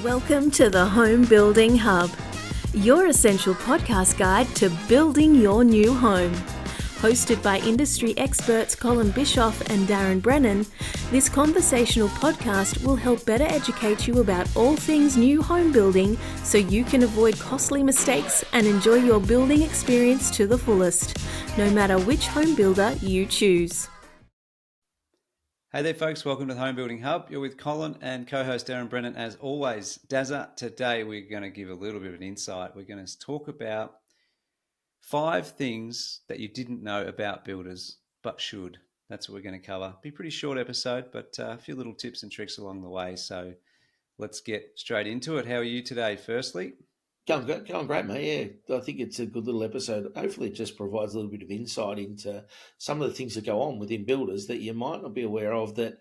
Welcome to the Home Building Hub, your essential podcast guide to building your new home. Hosted by industry experts Colin Bischoff and Darren Brennan, this conversational podcast will help better educate you about all things new home building so you can avoid costly mistakes and enjoy your building experience to the fullest, no matter which home builder you choose. Hey there folks, welcome to the Home Building Hub. You're with Colin and co-host Darren Brennan as always. Dazza, today we're going to give a little bit of an insight. We're going to talk about 5 things that you didn't know about builders, but should. That's what we're going to cover. Be a pretty short episode, but a few little tips and tricks along the way. So let's get straight into it. How are you today, firstly? Going great, mate. Yeah, I think it's a good little episode. Hopefully it just provides a little bit of insight into some of the things that go on within builders that you might not be aware of that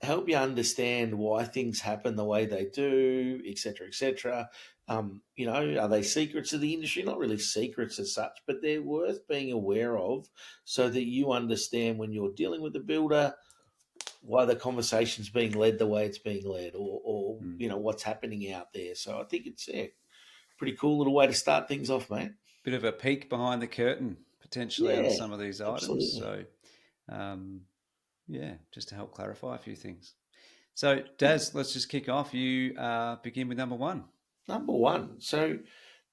help you understand why things happen the way they do, et cetera, et cetera. Are they secrets of the industry? Not really secrets as such, but they're worth being aware of so that you understand when you're dealing with a builder why the conversation's being led the way it's being led or what's happening out there. So I think it's pretty cool little way to start things off, mate. Bit of a peek behind the curtain potentially on some of these items. Absolutely. So just to help clarify a few things. So Daz, let's just kick off. You begin with number 1. Number 1. So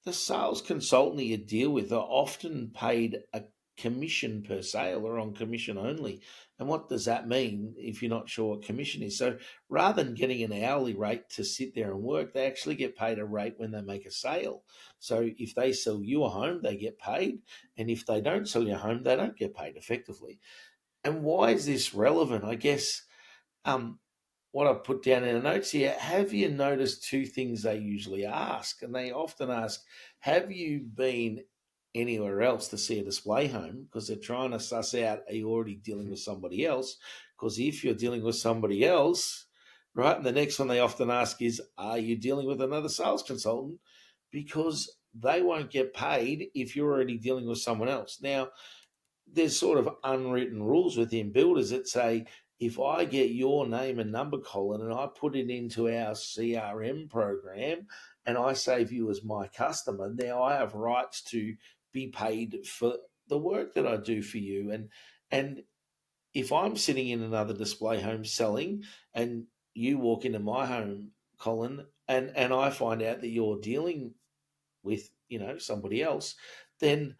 the sales consultant that you deal with are often paid a commission per sale or on commission only. And what does that mean if you're not sure what commission is? So rather than getting an hourly rate to sit there and work, they actually get paid a rate when they make a sale. So if they sell you a home, they get paid. And if they don't sell you a home, they don't get paid effectively. And why is this relevant? I guess what I put down in the notes here, have you noticed 2 things they usually ask? And they often ask, have you been anywhere else to see a display home? Because they're trying to suss out, are you already dealing with somebody else? Because if you're dealing with somebody else, right, and the next one they often ask is, are you dealing with another sales consultant? Because they won't get paid if you're already dealing with someone else. Now, there's sort of unwritten rules within builders that say, if I get your name and number, Colin, and I put it into our CRM program and I save you as my customer, now I have rights to be paid for the work that I do for you. And if I'm sitting in another display home selling and you walk into my home, Colin, and I find out that you're dealing with, somebody else, then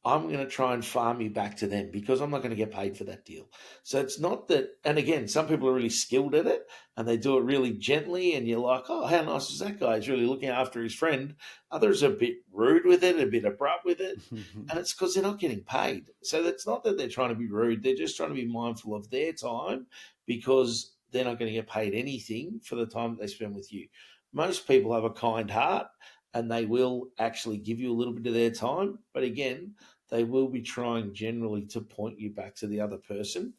I'm going to try and farm you back to them because I'm not going to get paid for that deal. So it's not that, and again, some people are really skilled at it and they do it really gently and you're like, oh, how nice is that guy? He's really looking after his friend. Others are a bit rude with it, a bit abrupt with it. And it's because they're not getting paid. So it's not that they're trying to be rude. They're just trying to be mindful of their time because they're not going to get paid anything for the time that they spend with you. Most people have a kind heart and they will actually give you a little bit of their time. But again, they will be trying generally to point you back to the other person.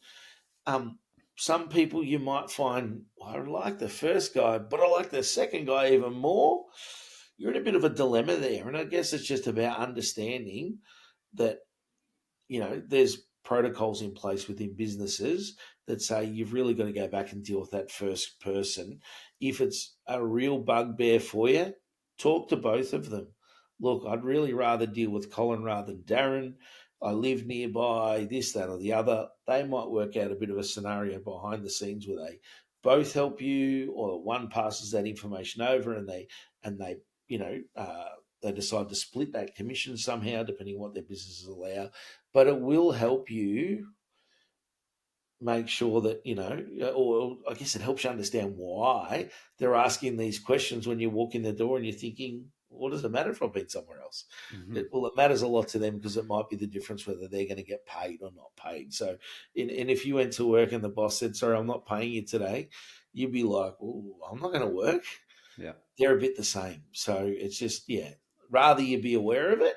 Some people you might find, I like the first guy, but I like the second guy even more. You're in a bit of a dilemma there. And I guess it's just about understanding that, there's protocols in place within businesses that say you've really got to go back and deal with that first person. If it's a real bugbear for you, talk to both of them. Look, I'd really rather deal with Colin rather than Darren. I live nearby, this, that, or the other. They might work out a bit of a scenario behind the scenes where they both help you, or one passes that information over, and they they decide to split that commission somehow, depending on what their businesses allow. But it will help you make sure that, or I guess it helps you understand why they're asking these questions when you walk in the door and you're thinking, what does it matter if I've been somewhere else? It matters a lot to them because it might be the difference whether they're going to get paid or not paid. So, and if you went to work and the boss said, sorry, I'm not paying you today, you'd be like, well, I'm not going to work. Yeah. They're a bit the same. So it's just, rather you be aware of it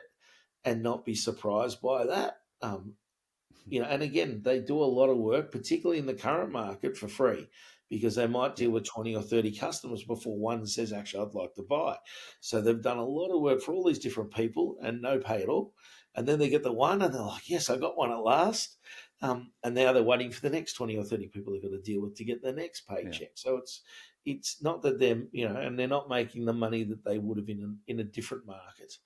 and not be surprised by that. And again, they do a lot of work, particularly in the current market, for free because they might deal with 20 or 30 customers before one says, actually, I'd like to buy. So they've done a lot of work for all these different people and no pay at all. And then they get the one and they're like, yes, I got one at last. And now they're waiting for the next 20 or 30 people they've got to deal with to get their next paycheck. So it's not that they're, and they're not making the money that they would have in a different market.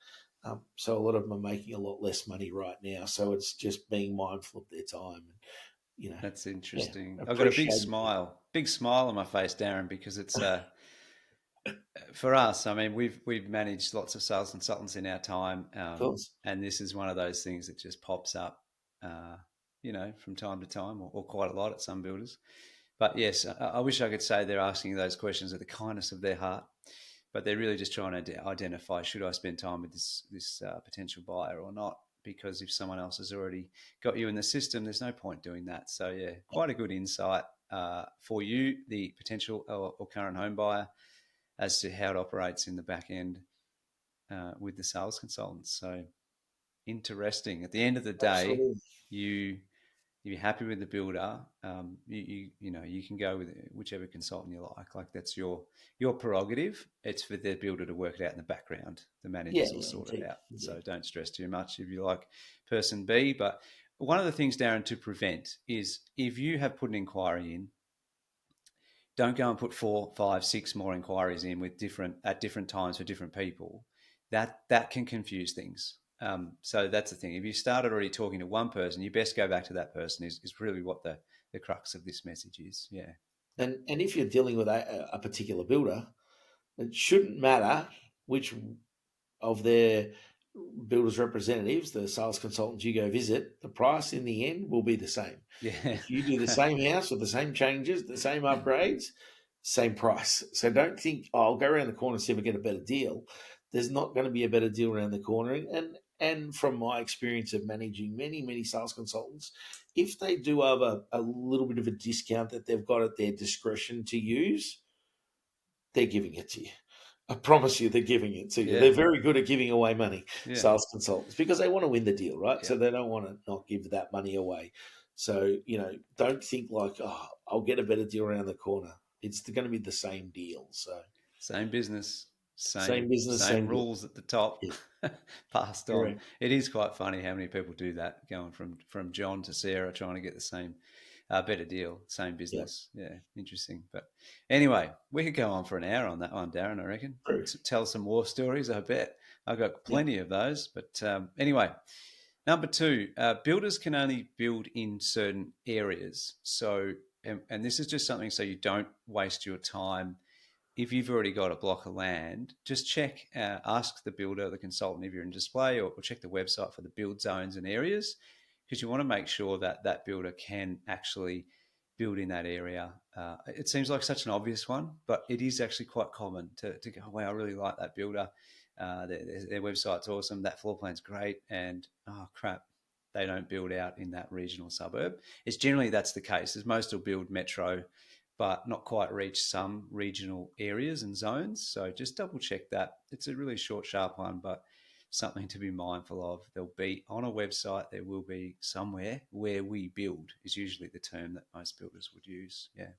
So a lot of them are making a lot less money right now. So it's just being mindful of their time, and That's yeah, interesting. I've got a appreciating it. big smile on my face, Darren, because it's for us. I mean, we've managed lots of sales consultants in our time, Of course, and this is one of those things that just pops up, uh, from time to time, or quite a lot at some builders. But yes, I wish I could say they're asking those questions at the kindness of their heart, but they're really just trying to identify, should I spend time with this potential buyer or not? Because if someone else has already got you in the system, there's no point doing that. So yeah, quite a good insight for you, the potential or current home buyer, as to how it operates in the back end with the sales consultants. So interesting. At the end of the day, absolutely. you if you're happy with the builder, you can go with whichever consultant you like. Like that's your prerogative. It's for the builder to work it out in the background. The Yeah, managers will yeah, sort it indeed, out. indeed. So don't stress too much if you like person B. But one of the things, Darren, to prevent is if you have put an inquiry in, don't go and put 4, 5, 6 more inquiries in with different times for different people. That can confuse things. So that's the thing. If you started already talking to one person, you best go back to that person. Is really what the crux of this message is. Yeah, And if you're dealing with a particular builder, it shouldn't matter which of their builders representatives, the sales consultants you go visit, the price in the end will be the same. yeah, If you do the same house with the same changes, the same upgrades, same price. So don't think, oh, I'll go around the corner and see if I get a better deal. There's not going to be a better deal around the corner. And from my experience of managing many, many sales consultants, if they do have a little bit of a discount that they've got at their discretion to use, they're giving it to you. I promise you, they're giving it to you. yeah, They're very good at giving away money, yeah, sales consultants, because they want to win the deal, right? yeah. So they don't want to not give that money away. So, don't think like, oh, I'll get a better deal around the corner. It's going to be the same deal. So, Same business, same business, same same deal. rules at the top, Yeah, passed on. correct. It is quite funny how many people do that, going from John to Sarah, trying to get the same better deal, same Yeah, business. Yeah, interesting. But anyway, we could go on for an hour on that one, Darren. I reckon. true. Tell some war stories. I bet I've got Yeah. plenty of those. But anyway, number two, builders can only build in certain areas. So, and this is just something so you don't waste your time. If you've already got a block of land, just check, ask the builder, the consultant if you're in display, or check the website for the build zones and areas, because you want to make sure that that builder can actually build in that area. It seems like such an obvious one, but it is actually quite common to go, wow, I really like that builder. Their website's awesome. That floor plan's great. And oh, crap, they don't build out in that regional suburb. It's generally that's the case, as most will build metro but not quite reach some regional areas and zones. So just double check that. It's a really short, sharp one, but something to be mindful of. There'll be on a website, there will be somewhere where we build, is usually the term that most builders would use. Yeah,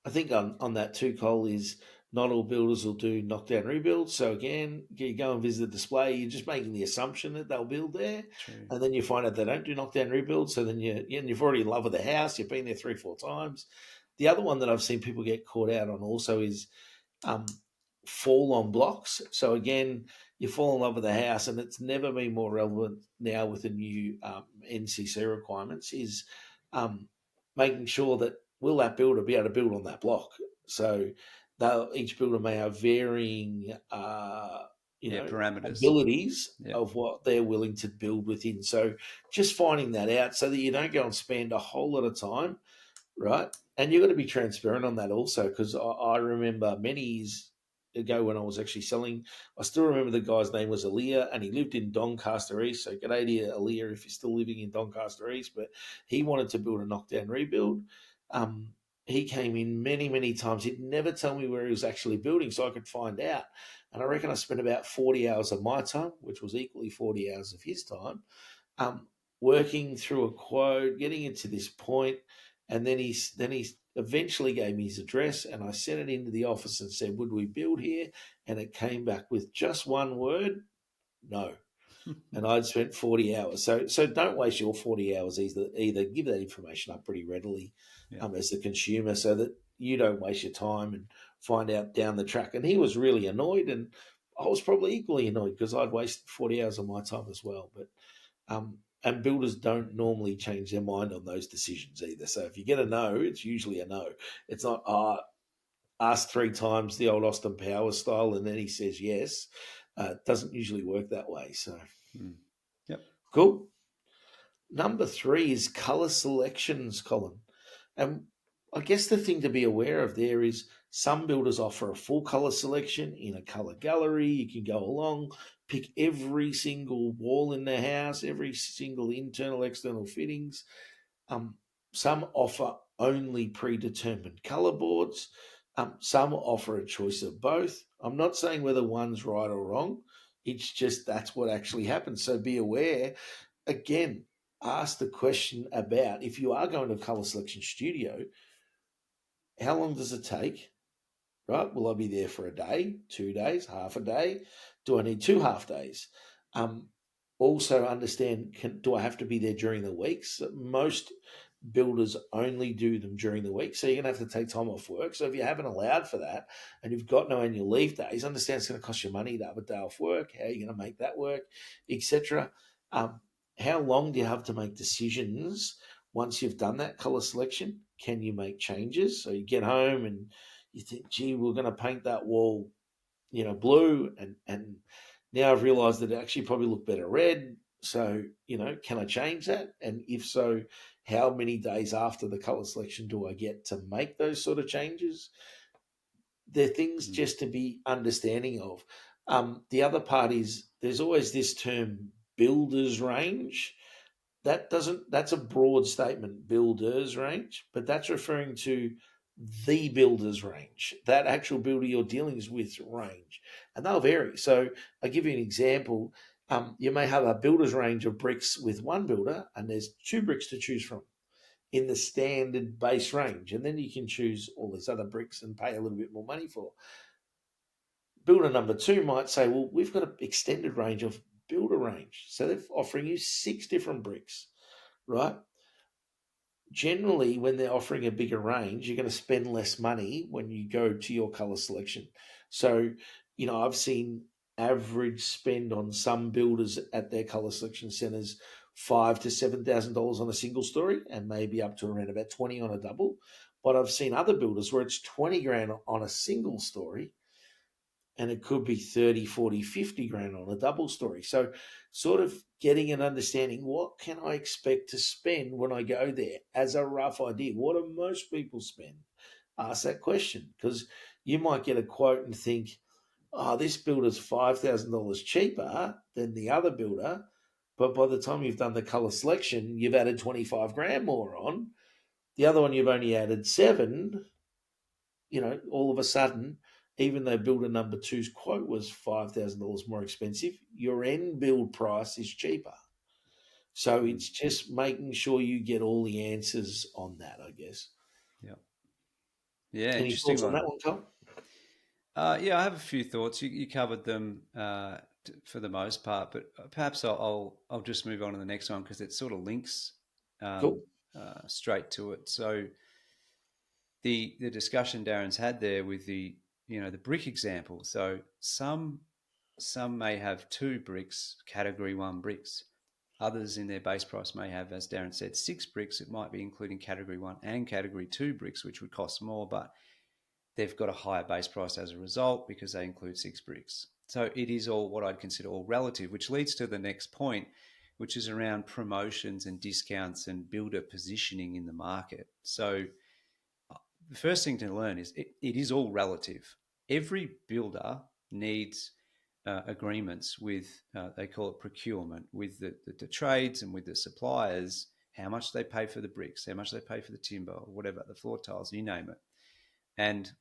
I think on that too, Cole, is not all builders will do knockdown rebuilds. So again, you go and visit the display, you're just making the assumption that they'll build there, true. and then you find out they don't do knockdown rebuilds. So then you've already in love with the house. You've been there 3, 4 times. The other one that I've seen people get caught out on also is um, fall on blocks. So again, you fall in love with the house, and it's never been more relevant now with the new NCC requirements. Is um, making sure that will that builder be able to build on that block? So each builder may have varying, Yeah, parameters. abilities Yeah, of what they're willing to build within. So just finding that out so that you don't go and spend a whole lot of time, right? And you've got to be transparent on that also, because I remember many years ago when I was actually selling, I still remember the guy's name was Aaliyah, and he lived in Doncaster East. So g'day to Aaliyah if you're still living in Doncaster East. But he wanted to build a knockdown rebuild. Um, he came in many, many times. He'd never tell me where he was actually building, so I could find out. And I reckon I spent about 40 hours of my time, which was equally 40 hours of his time, um, working through a quote, getting it to this point, and then he eventually gave me his address, and I sent it into the office and said, "Would we build here?" And it came back with just one word, "No." And I'd spent 40 hours. So don't waste your 40 hours either. Either give that information up pretty readily yeah, as the consumer, so that you don't waste your time and find out down the track. And he was really annoyed, and I was probably equally annoyed because I'd wasted 40 hours of my time as well. But and builders don't normally change their mind on those decisions either. So if you get a no, it's usually a no. It's not ask three times, the old Austin Powers style, and then he says yes. It doesn't usually work that way. So Yep. cool. Number three is color selections, Colin. And I guess the thing to be aware of there is some builders offer a full color selection in a color gallery. You can go along, pick every single wall in the house, every single internal, external fittings. Some offer only predetermined color boards. Some offer a choice of both. I'm not saying whether one's right or wrong. It's just that's what actually happens. So be aware. Again, ask the question about if you are going to a color selection studio, how long does it take? Right? Will I be there for a day, 2 days, half a day? Do I need 2 half days? Also understand, do I have to be there during the weeks? Most builders only do them during the week, so you're going to have to take time off work. So if you haven't allowed for that and you've got no annual leave days, understand it's going to cost you money to have a day off work. How are you going to make that work, etc. How long do you have to make decisions once you've done that color selection? Can you make changes? So you get home and you think, gee, we're going to paint that wall, blue, and now I've realised that it actually probably looked better red. So, can I change that? And if so, how many days after the colour selection do I get to make those sort of changes? They're things just to be understanding of. The other part is there's always this term builder's range. That's a broad statement, builder's range, but that's referring to the builder's range, that actual builder you're dealing with range, and they'll vary. So I'll give you an example. You may have a builder's range of bricks with one builder, and there's two bricks to choose from in the standard base range, and then you can choose all these other bricks and pay a little bit more money for. Builder number two might say, well, we've got an extended range of builder range. So they're offering you 6 different bricks, right? Generally, when they're offering a bigger range, you're going to spend less money when you go to your color selection. So, I've seen average spend on some builders at their color selection centers $5,000 to $7,000 on a single story, and maybe up to around about 20 on a double. But I've seen other builders where it's 20 grand on a single story, and it could be 30, 40, 50 grand on a double story. So sort of getting an understanding, what can I expect to spend when I go there as a rough idea? What do most people spend? Ask that question, because you might get a quote and think, oh, this builder's $5,000 cheaper than the other builder. But by the time you've done the color selection, you've added 25 grand more on. The other one, you've only added 7. All of a sudden, even though builder number two's quote was $5,000 more expensive, your end build price is cheaper. So it's just making sure you get all the answers on that, I guess. Yeah, Any interesting thoughts on one. that one, Tom? Yeah, I have a few thoughts. You covered them for the most part, but perhaps I'll just move on to the next one because it sort of links Cool. straight to it. So the discussion Darren's had there with the brick example. So some may have 2 bricks, category 1 bricks. Others in their base price may have, as Darren said, 6 bricks. It might be including category 1 and category 2 bricks, which would cost more, but they've got a higher base price as a result because they include 6 bricks. So it is all what I'd consider all relative, which leads to the next point, which is around promotions and discounts and builder positioning in the market. So the first thing to learn is it is all relative. Every builder needs agreements with, they call it procurement, with the trades and with the suppliers, how much they pay for the bricks, how much they pay for the timber, or whatever, the floor tiles, you name it. And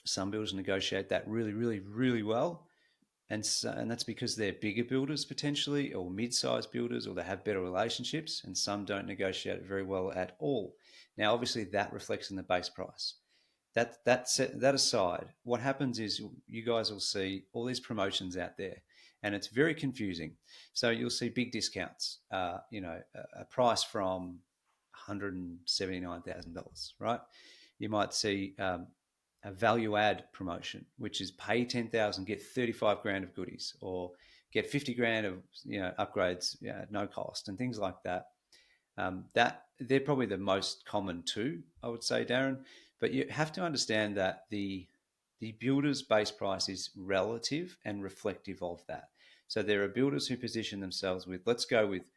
some builders negotiate that really, really, really well. And that's because they're bigger builders potentially, or mid-sized builders, or they have better relationships, and some don't negotiate it very well at all. Now, obviously, that reflects in the base price. That aside, what happens is you guys will see all these promotions out there, and it's very confusing. So you'll see big discounts, a price from $179,000, right? You might see a value add promotion, which is pay 10,000, get 35 grand of goodies, or get 50 grand of upgrades at no cost, and things like that. That they're probably the most common two, I would say, Darren. But you have to understand that the builder's base price is relative and reflective of that. So there are builders who position themselves with, let's go with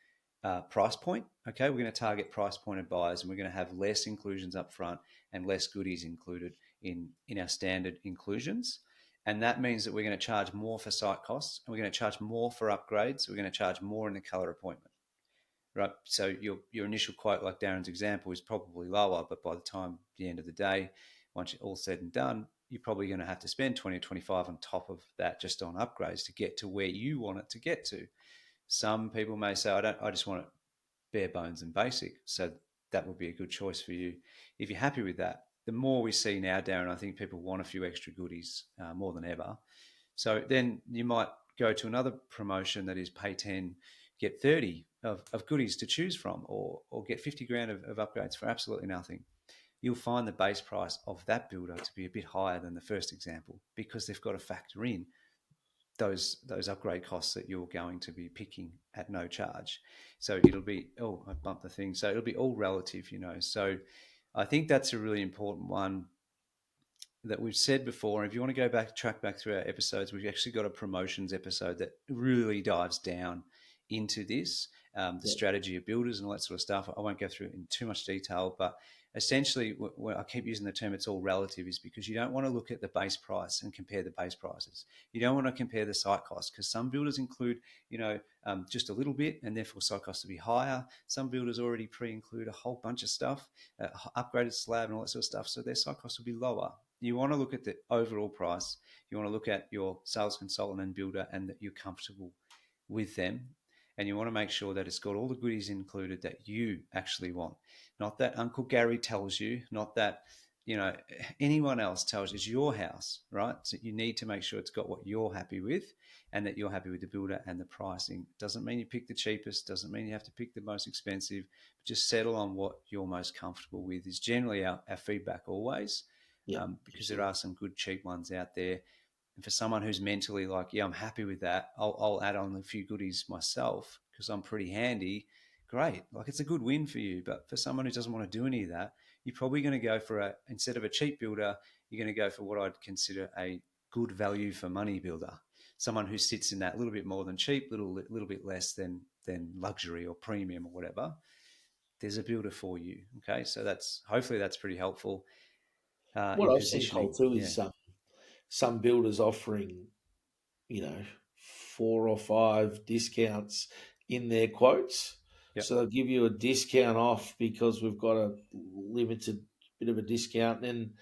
price point. Okay, we're going to target price pointed buyers, and we're going to have less inclusions up front and less goodies included in our standard inclusions. And that means that we're going to charge more for site costs, and we're going to charge more for upgrades. We're going to charge more in the color appointment, right? So your initial quote, like Darren's example, is probably lower, but by the time the end of the day, once you're all said and done, you're probably going to have to spend 20 or 25 on top of that just on upgrades to get to where you want it to get to. Some people may say, I just want it bare bones and basic. So that would be a good choice for you. If you're happy with that, the more we see now, Darren, I think people want a few extra goodies more than ever. So then you might go to another promotion that is pay 10, get 30 of goodies to choose from, or get 50 grand of upgrades for absolutely nothing. You'll find the base price of that builder to be a bit higher than the first example, because they've got to factor in those upgrade costs that you're going to be picking at no charge. So it'll be, oh, I bumped the thing. So it'll be all relative, So I think that's a really important one that we've said before. If you want to go track back through our episodes, we've actually got a promotions episode that really dives down into this, the strategy of builders and all that sort of stuff. I won't go through it in too much detail, but essentially, when I keep using the term "it's all relative" is because you don't want to look at the base price and compare the base prices. You don't want to compare the site costs, because some builders include, just a little bit, and therefore site costs will be higher. Some builders already pre-include a whole bunch of stuff, upgraded slab and all that sort of stuff, so their site costs will be lower. You want to look at the overall price. You want to look at your sales consultant and builder, and that you're comfortable with them. And you want to make sure that it's got all the goodies included that you actually want. Not that Uncle Gary tells you, not that anyone else tells you. It's your house, right? So you need to make sure it's got what you're happy with, and that you're happy with the builder and the pricing. Doesn't mean you pick the cheapest, doesn't mean you have to pick the most expensive, but just settle on what you're most comfortable with is generally our feedback always. Because there are some good cheap ones out there. And for someone who's mentally like, yeah, I'm happy with that, I'll add on a few goodies myself because I'm pretty handy. Great. Like, it's a good win for you. But for someone who doesn't want to do any of that, you're probably going to go for instead of a cheap builder, you're going to go for what I'd consider a good value for money builder. Someone who sits in that little bit more than cheap, little bit less than luxury or premium or whatever. There's a builder for you. Okay. So hopefully that's pretty helpful. What In I've seen, Cole, positioning. too, Yeah. is some builders offering, 4 or 5 discounts in their quotes. Yep. So they'll give you a discount off because we've got a limited bit of a discount, and then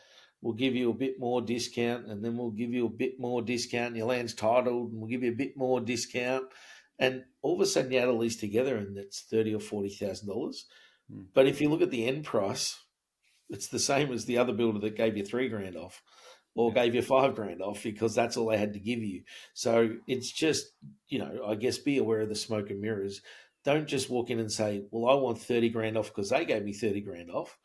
we'll give you a bit more discount, and then we'll give you a bit more discount, and your land's titled, and we'll give you a bit more discount. And all of a sudden you add all these together and it's $30,000 or $40,000. But if you look at the end price, it's the same as the other builder that gave you $3,000 off, or gave you $5,000 off, because that's all they had to give you. So it's just, I guess, be aware of the smoke and mirrors. Don't just walk in and say, well, I want $30,000 off because they gave me $30,000 off.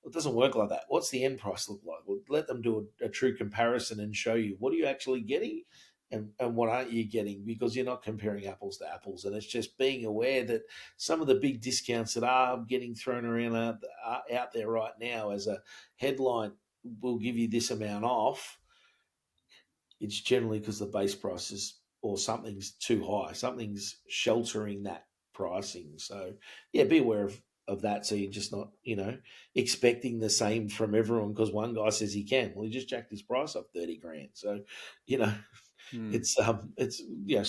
It doesn't work like that. What's the end price look like? Well, let them do a true comparison and show you what are you actually getting and what aren't you getting, because you're not comparing apples to apples. And it's just being aware that some of the big discounts that are getting thrown around out there right now as a headline, will give you this amount off. It's generally because the base price is, or something's too high. Something's sheltering that pricing. So, yeah, be aware of that, so you're just not, expecting the same from everyone because one guy says he can. Well, he just jacked his price up $30,000. So, it's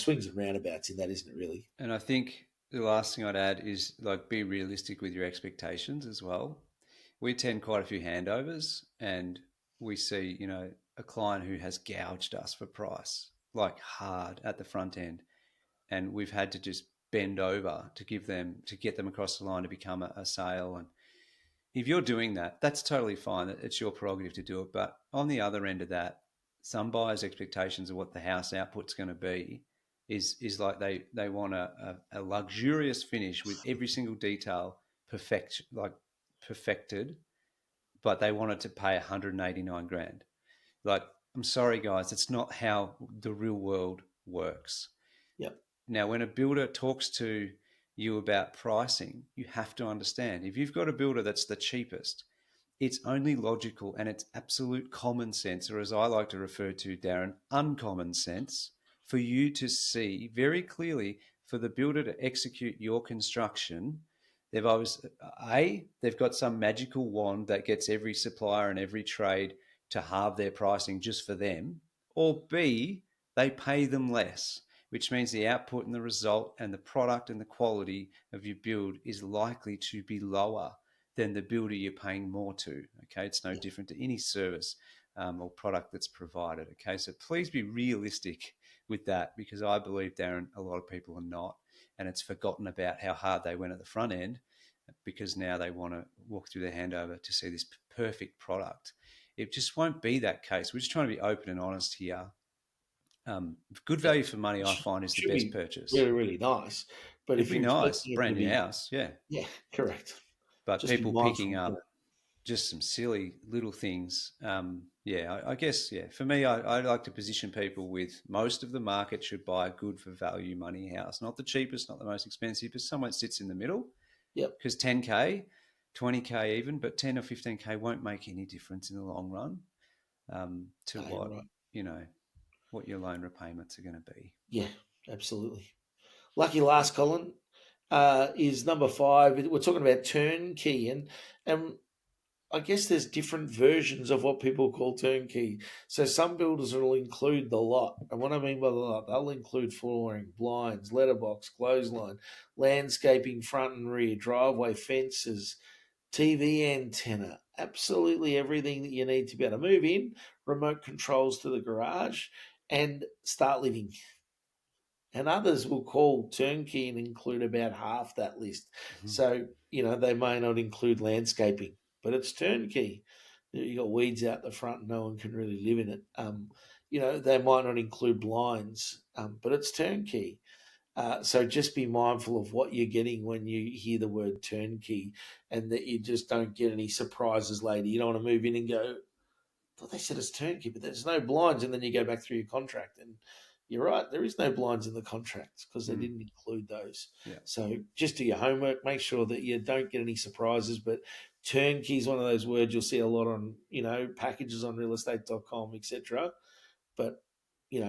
swings and roundabouts in that, isn't it, really? And I think the last thing I'd add is, like, be realistic with your expectations as well. We attend quite a few handovers, and we see, a client who has gouged us for price, like hard at the front end. And we've had to just bend over to get them across the line to become a sale. And if you're doing that, that's totally fine. It's your prerogative to do it. But on the other end of that, some buyers' expectations of what the house output's going to be is like they want a luxurious finish with every single detail perfected but they wanted to pay 189 grand. Like, I'm sorry, guys, it's not how the real world works. Yep. Now, when a builder talks to you about pricing, you have to understand if you've got a builder that's the cheapest, it's only logical and it's absolute common sense, or as I like to refer to, Darren, uncommon sense, for you to see very clearly for the builder to execute your construction. They've got some magical wand that gets every supplier and every trade to halve their pricing just for them, or B, they pay them less, which means the output and the result and the product and the quality of your build is likely to be lower than the builder you're paying more to. Okay, it's no different to any service or product that's provided. Okay, so please be realistic with that, because I believe, Darren, a lot of people are not, and it's forgotten about how hard they went at the front end, because now they want to walk through their handover to see this perfect product. It just won't be that case. We're just trying to be open and honest here. Good value for money, I find, is the Should best be purchase. really, really nice. But It'd if be you're nice, expecting it brand to new be, house, yeah. yeah, correct. But Just be people mindful picking of up that. just some silly little things. I guess, for me, I like to position people with most of the market should buy a good for value money house. Not the cheapest, not the most expensive, but somewhere it sits in the middle. Yep. Because 10K, 20K even, but 10 or 15K won't make any difference in the long run to No, what, you're right. what your loan repayments are going to be. Yeah, absolutely. Lucky last, Colin, is number 5. We're talking about turnkey, and I guess there's different versions of what people call turnkey. So some builders will include the lot, and what I mean by the lot, they'll include flooring, blinds, letterbox, clothesline, landscaping, front and rear, driveway, fences, TV antenna, absolutely everything that you need to be able to move in, remote controls to the garage, and start living. And others will call turnkey and include about half that list. Mm-hmm. So, they may not include landscaping, but it's turnkey. You got weeds out the front, and no one can really live in it. They might not include blinds, but it's turnkey. So just be mindful of what you're getting when you hear the word turnkey, and that you just don't get any surprises later. You don't want to move in and go, I thought they said it's turnkey, but there's no blinds. And then you go back through your contract, and you're right, there is no blinds in the contract because they didn't include those. Yeah. So just do your homework, make sure that you don't get any surprises. But turnkey is one of those words you'll see a lot on, packages on realestate.com, etc. But,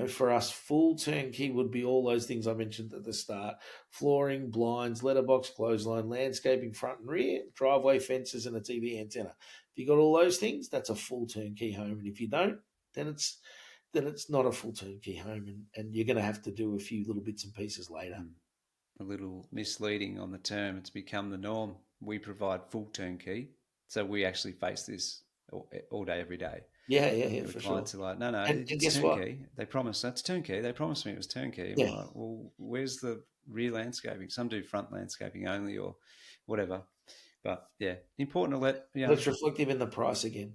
for us, full turnkey would be all those things I mentioned at the start: flooring, blinds, letterbox, clothesline, landscaping, front and rear, driveway, fences, and a TV antenna. If you got all those things, that's a full turnkey home. And if you don't, then it's not a full turnkey home, and you're going to have to do a few little bits and pieces later. A little misleading on the term. It's become the norm. We provide full turnkey, so we actually face this all day, every day. Yeah, for clients sure. Are like, no, And it's guess turnkey. what? They promised that's turnkey. They promised me it was turnkey. Yeah. Like, well, where's the rear landscaping? Some do front landscaping only or whatever. But yeah, important to let It's reflective in the price again.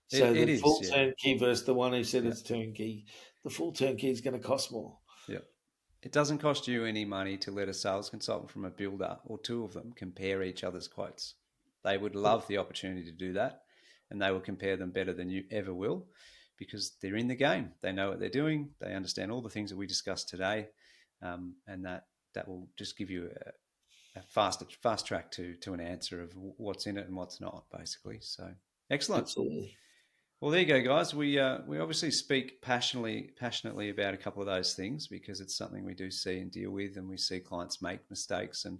So it the is, full turnkey versus the one who said it's turnkey. The full turnkey is going to cost more. Yeah. It doesn't cost you any money to let a sales consultant from a builder or two of them compare each other's quotes. They would love the opportunity to do that, and they will compare them better than you ever will, because they're in the game. They know what they're doing. They understand all the things that we discussed today, and that will just give you a fast track to an answer of what's in it and what's not, basically. So excellent. Absolutely. Well, there you go, guys. We obviously speak passionately about a couple of those things because it's something we do see and deal with, and we see clients make mistakes, and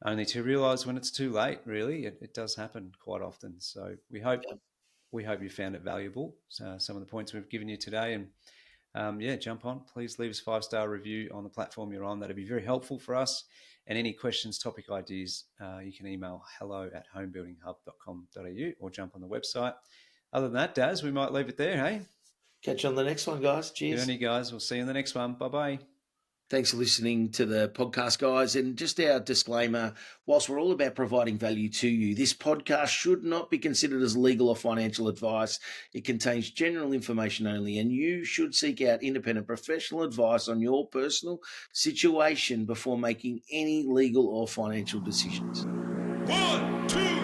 only to realise when it's too late. Really, it does happen quite often. So we hope you found it valuable. So some of the points we've given you today, and jump on. Please leave us a 5-star review on the platform you're on. That'd be very helpful for us. And any questions, topic ideas, you can email hello@homebuildinghub.com.au or jump on the website. Other than that, Daz, we might leave it there, hey? Catch you on the next one, guys. Cheers. Good on you guys. We'll see you in the next one. Bye-bye. Thanks for listening to the podcast, guys. And just our disclaimer, whilst we're all about providing value to you, this podcast should not be considered as legal or financial advice. It contains general information only, and you should seek out independent professional advice on your personal situation before making any legal or financial decisions. 1, 2